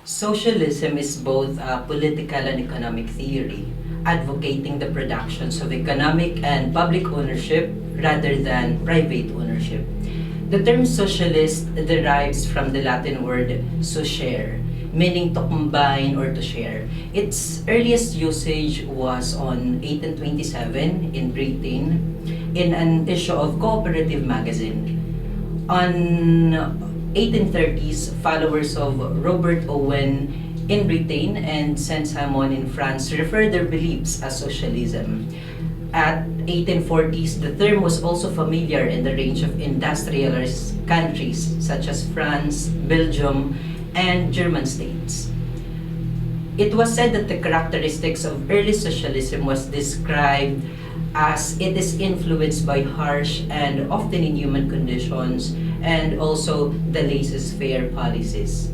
Socialism is both a political and economic theory, advocating the productions of economic and public ownership rather than private ownership. The term socialist derives from the Latin word sociare, meaning to combine or to share. Its earliest usage was on 1827 in Britain in an issue of Cooperative magazine. On 1830s, followers of Robert Owen in Britain and Saint-Simon in France referred their beliefs as socialism. At 1840s, the term was also familiar in the range of industrialized countries such as France, Belgium, and German states. It was said that the characteristics of early socialism was described as it is influenced by harsh and often inhuman conditions and also the laissez-faire policies.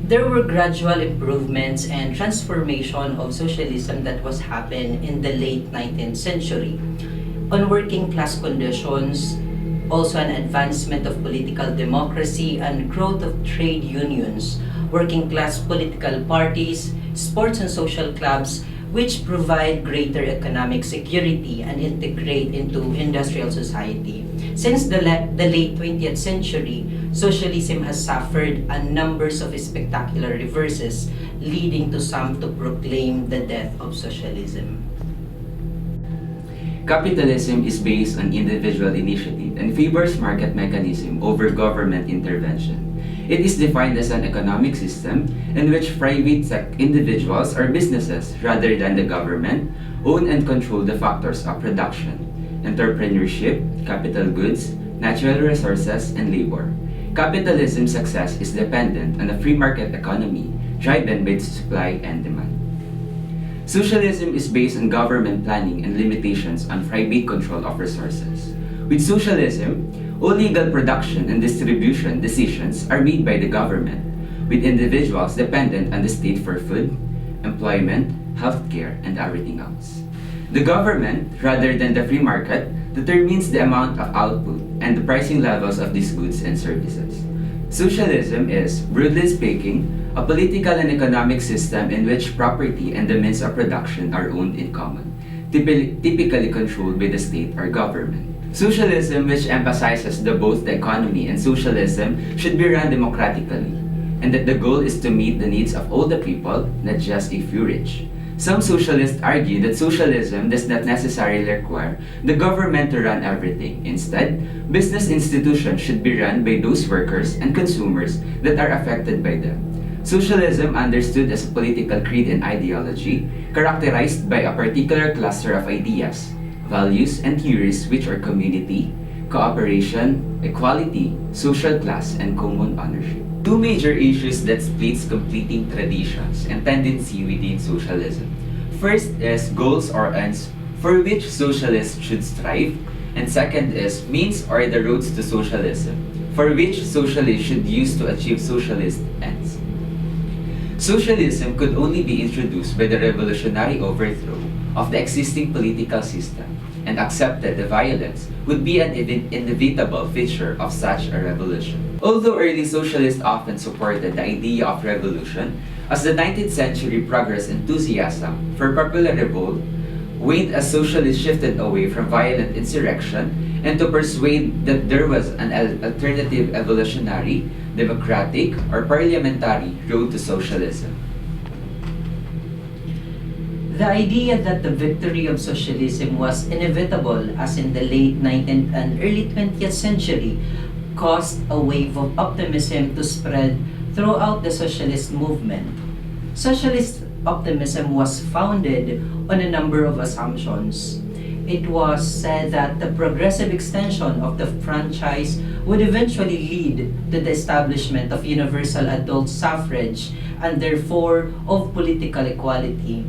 There were gradual improvements and transformation of socialism that was happened in the late 19th century. On working class conditions, also an advancement of political democracy and growth of trade unions, working class political parties, sports and social clubs, which provide greater economic security and integrate into industrial society. Since the late 20th century, socialism has suffered a numbers of spectacular reverses, leading to some to proclaim the death of socialism. Capitalism is based on individual initiative and favors market mechanism over government intervention. It is defined as an economic system in which private individuals or businesses, rather than the government, own and control the factors of production, entrepreneurship, capital goods, natural resources, and labor. Capitalism's success is dependent on a free market economy driven by supply and demand. Socialism is based on government planning and limitations on private control of resources. With socialism, all legal production and distribution decisions are made by the government, with individuals dependent on the state for food, employment, healthcare, and everything else. The government, rather than the free market, determines the amount of output and the pricing levels of these goods and services. Socialism is, broadly speaking, a political and economic system in which property and the means of production are owned in common, typically controlled by the state or government. Socialism, which emphasizes both the economy and socialism, should be run democratically, and that the goal is to meet the needs of all the people, not just a few rich. Some socialists argue that socialism does not necessarily require the government to run everything. Instead, business institutions should be run by those workers and consumers that are affected by them. Socialism, understood as a political creed and ideology, characterized by a particular cluster of ideas, values, and theories which are community, cooperation, equality, social class, and common ownership. Two major issues that splits competing traditions and tendency within socialism. First is goals or ends for which socialists should strive, and second is means or the roads to socialism, for which socialists should use to achieve socialist ends. Socialism could only be introduced by the revolutionary overthrow of the existing political system, and accepted the violence would be an inevitable feature of such a revolution. Although early socialists often supported the idea of revolution, as the 19th century progress enthusiasm for popular revolt waned as socialists shifted away from violent insurrection and to persuade that there was an alternative evolutionary, democratic, or parliamentary road to socialism. The idea that the victory of socialism was inevitable, as in the late 19th and early 20th century, caused a wave of optimism to spread throughout the socialist movement. Socialist optimism was founded on a number of assumptions. It was said that the progressive extension of the franchise would eventually lead to the establishment of universal adult suffrage and therefore of political equality.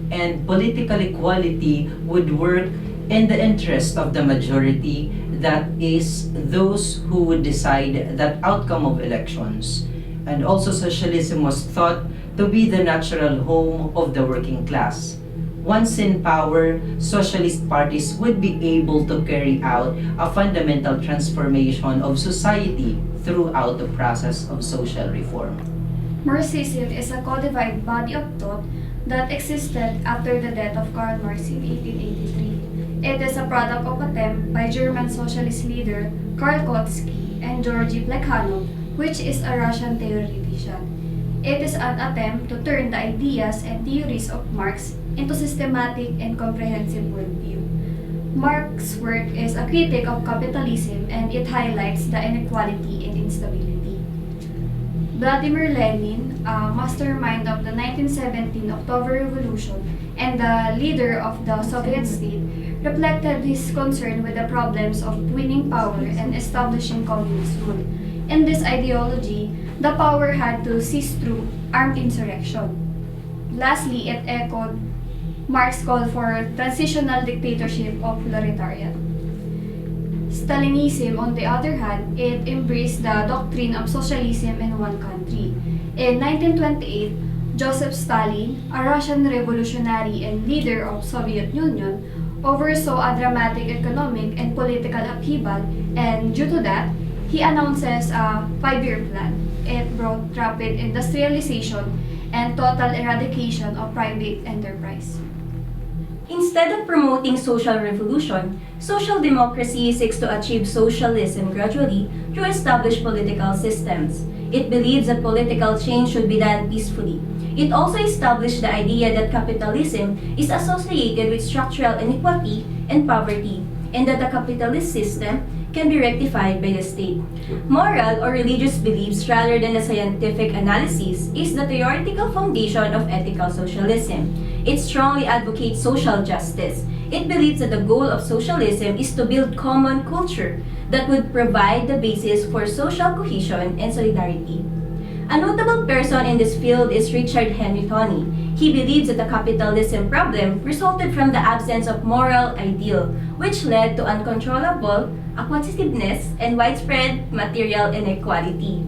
And political equality would work in the interest of the majority, that is, those who would decide that outcome of elections. And also socialism was thought to be the natural home of the working class. Once in power, socialist parties would be able to carry out a fundamental transformation of society throughout the process of social reform. Marxism is a codified body of thought that existed after the death of Karl Marx in 1883. It is a product of attempt by German socialist leader Karl Kautsky and Georgy Plekhanov, which is a Russian theoretician. It is an attempt to turn the ideas and theories of Marx into systematic and comprehensive worldview. Marx's work is a critic of capitalism and it highlights the inequality and instability. Vladimir Lenin, a mastermind of the 1917 October Revolution and the leader of the Soviet state, reflected his concern with the problems of winning power and establishing communist rule. In this ideology, the power had to seize through armed insurrection. Lastly, it echoed Marx's call for transitional dictatorship of proletariat. Stalinism, on the other hand, it embraced the doctrine of socialism in one country. In 1928, Joseph Stalin, a Russian revolutionary and leader of Soviet Union, oversaw a dramatic economic and political upheaval, and due to that, he announces a 5-year plan. It brought rapid industrialization and total eradication of private enterprise. Instead of promoting social revolution, social democracy seeks to achieve socialism gradually through established political systems. It believes that political change should be done peacefully. It also established the idea that capitalism is associated with structural inequality and poverty, and that the capitalist system can be rectified by the state. Moral or religious beliefs rather than a scientific analysis is the theoretical foundation of ethical socialism. It strongly advocates social justice. It believes that the goal of socialism is to build common culture that would provide the basis for social cohesion and solidarity. A notable person in this field is Richard Henry Tawney. He believes that the capitalism problem resulted from the absence of moral ideal, which led to uncontrollable acquisitiveness and widespread material inequality.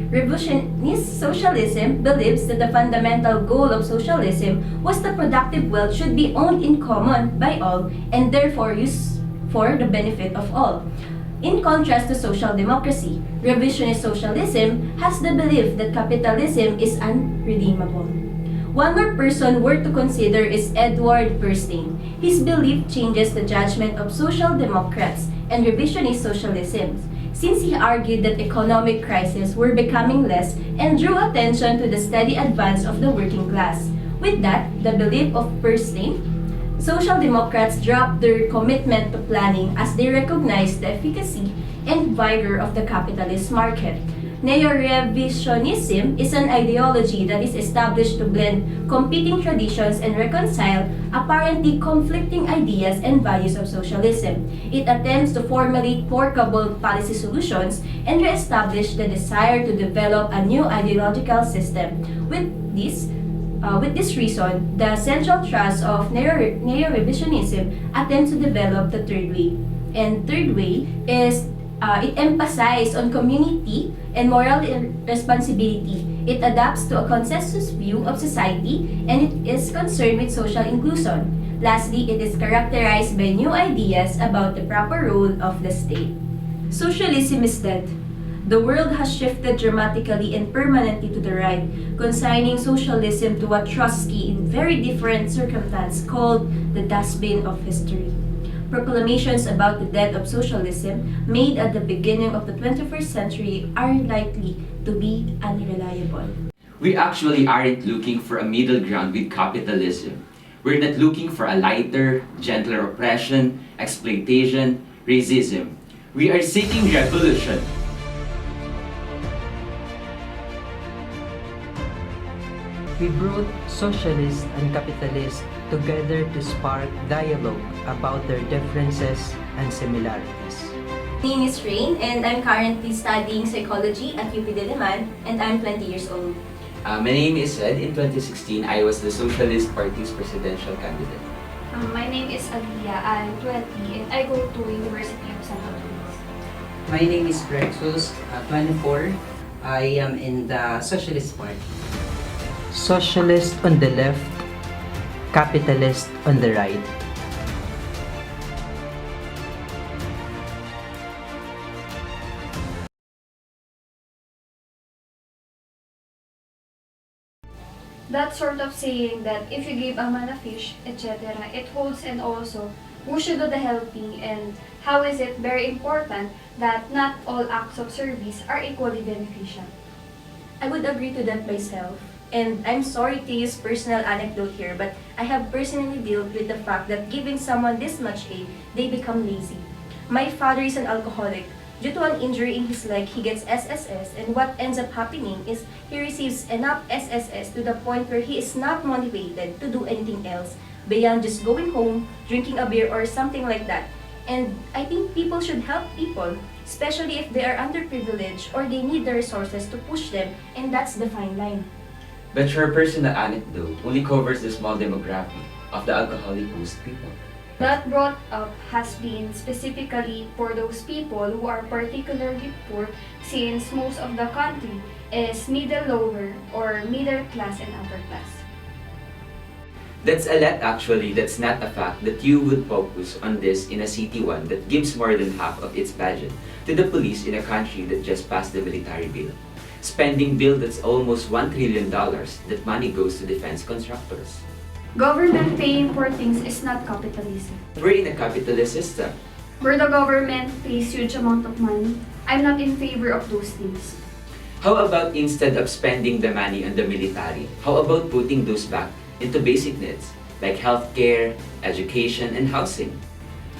Revisionist socialism believes that the fundamental goal of socialism was that productive wealth should be owned in common by all and therefore used for the benefit of all. In contrast to social democracy, revisionist socialism has the belief that capitalism is unredeemable. One more person worth to consider is Edward Bernstein. His belief changes the judgment of social democrats and revisionist socialism, since he argued that economic crises were becoming less and drew attention to the steady advance of the working class. With that, the belief of Bernstein, Social Democrats dropped their commitment to planning as they recognized the efficacy and vigor of the capitalist market. Neo-revisionism is an ideology that is established to blend competing traditions and reconcile apparently conflicting ideas and values of socialism. It attempts to formulate workable policy solutions and re-establish the desire to develop a new ideological system. With this reason, the central thrust of neo-revisionism attempts to develop the third way. And third way is it emphasizes on community and moral responsibility. It adapts to a consensus view of society and it is concerned with social inclusion. Lastly, it is characterized by new ideas about the proper role of the state. Socialism is dead. The world has shifted dramatically and permanently to the right, consigning socialism to what Trotsky, in very different circumstance, called the dustbin of history. Proclamations about the death of socialism made at the beginning of the 21st century are likely to be unreliable. We actually aren't looking for a middle ground with capitalism. We're not looking for a lighter, gentler oppression, exploitation, racism. We are seeking revolution. We brought socialists and capitalists together to spark dialogue about their differences and similarities. My name is Rain and I'm currently studying psychology at UP Diliman and I'm 20 years old. My name is Ed. In 2016, I was the Socialist Party's presidential candidate. My name is AALIYAH. I'm 20 and I go to University of Santo Tomas. My name is PREXUS, 24. I am in the Socialist Party. Socialist on the left, capitalist on the right. That sort of saying that if you give a man a fish, etc., it holds, and also who should do the helping, and how is it very important that not all acts of service are equally beneficial. I would agree to that myself. And I'm sorry to use personal anecdote here, but I have personally dealt with the fact that giving someone this much aid, they become lazy. My father is an alcoholic. Due to an injury in his leg, he gets SSS, and what ends up happening is he receives enough SSS to the point where he is not motivated to do anything else beyond just going home, drinking a beer, or something like that. And I think people should help people, especially if they are underprivileged or they need the resources to push them, and that's the fine line. But your personal anecdote only covers the small demographic of the alcoholic host people. That brought up has been specifically for those people who are particularly poor, since most of the country is middle lower or middle class and upper class. That's a lot actually. That's not a fact that you would focus on this in a city one that gives more than half of its budget to the police in a country that just passed the military bill. Spending bill that's almost $1 trillion, that money goes to defense contractors. Government paying for things is not capitalism. We're in a capitalist system. Where the government pays huge amount of money, I'm not in favor of those things. How about instead of spending the money on the military, how about putting those back into basic needs like healthcare, education, and housing?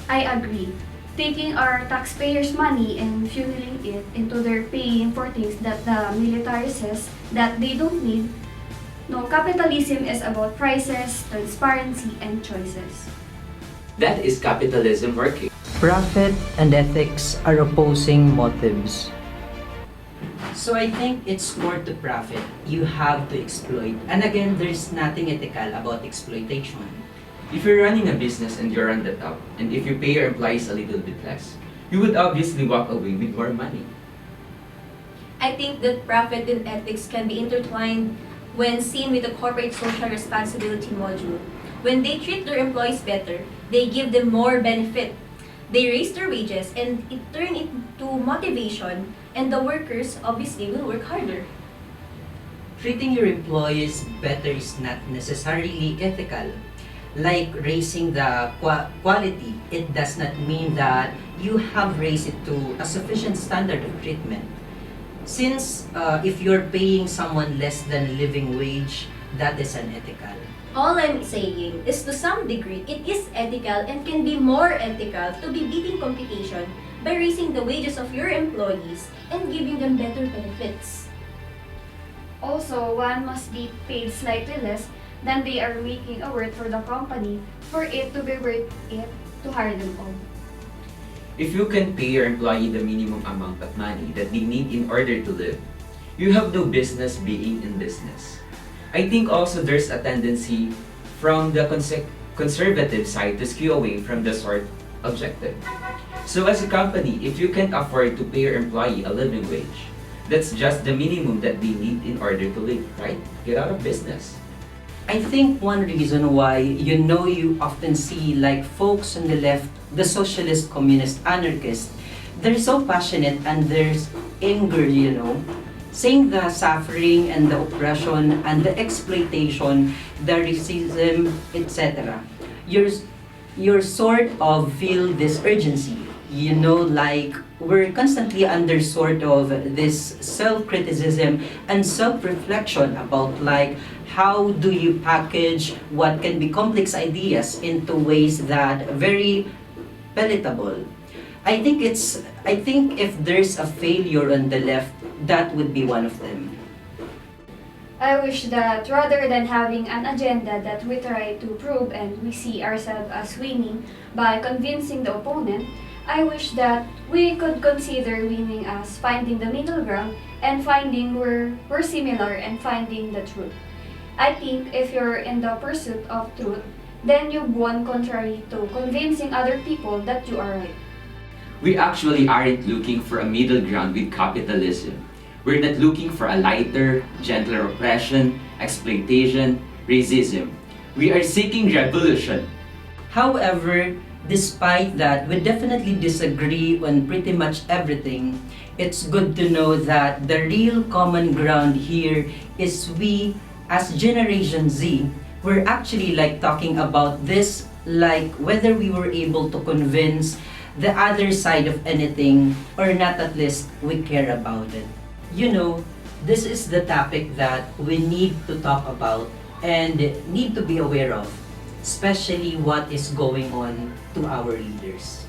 I agree. Taking our taxpayers' money and funneling it into their paying for things that the military says that they don't need. No, capitalism is about prices, transparency, and choices. That is capitalism working. Profit and ethics are opposing motives. So I think it's more to profit. You have to exploit. And again, there's nothing ethical about exploitation. If you're running a business and you're on the top, and if you pay your employees a little bit less, you would obviously walk away with more money. I think that profit and ethics can be intertwined when seen with the corporate social responsibility module. When they treat their employees better, they give them more benefit. They raise their wages and it turns into motivation, and the workers obviously will work harder. Treating your employees better is not necessarily ethical. Like raising the quality, it does not mean that you have raised it to a sufficient standard of treatment. Since if you're paying someone less than living wage, that is unethical. All I'm saying is to some degree, it is ethical and can be more ethical to be beating competition by raising the wages of your employees and giving them better benefits. Also, one must be paid slightly less than they are making a worth for the company for it to be worth it to hire them all. If you can pay your employee the minimum amount of money that they need in order to live, you have no business being in business. I think also there's a tendency from the conservative side to skew away from the sort objective. So as a company, if you can't afford to pay your employee a living wage, that's just the minimum that they need in order to live, right? Get out of business. I think one reason why you often see like folks on the left, the socialist, communist, anarchist, they're so passionate and there's anger, saying the suffering and the oppression and the exploitation, the racism, etc. You're sort of feel this urgency, like we're constantly under sort of this self-criticism and self-reflection about like how do you package what can be complex ideas into ways that very palatable. I think if there's a failure on the left, that would be one of them. I wish that rather than having an agenda that we try to prove and we see ourselves as winning by convincing the opponent, I wish that we could consider winning as finding the middle ground and finding where we're similar and finding the truth. I think if you're in the pursuit of truth, then you've won contrary to convincing other people that you are right. We actually aren't looking for a middle ground with capitalism. We're not looking for a lighter, gentler oppression, exploitation, racism. We are seeking revolution. However, despite that, we definitely disagree on pretty much everything. It's good to know that the real common ground here is we as Generation Z, we're actually like talking about this like whether we were able to convince the other side of anything or not, at least we care about it. You know, this is the topic that we need to talk about and need to be aware of, especially what is going on to our leaders.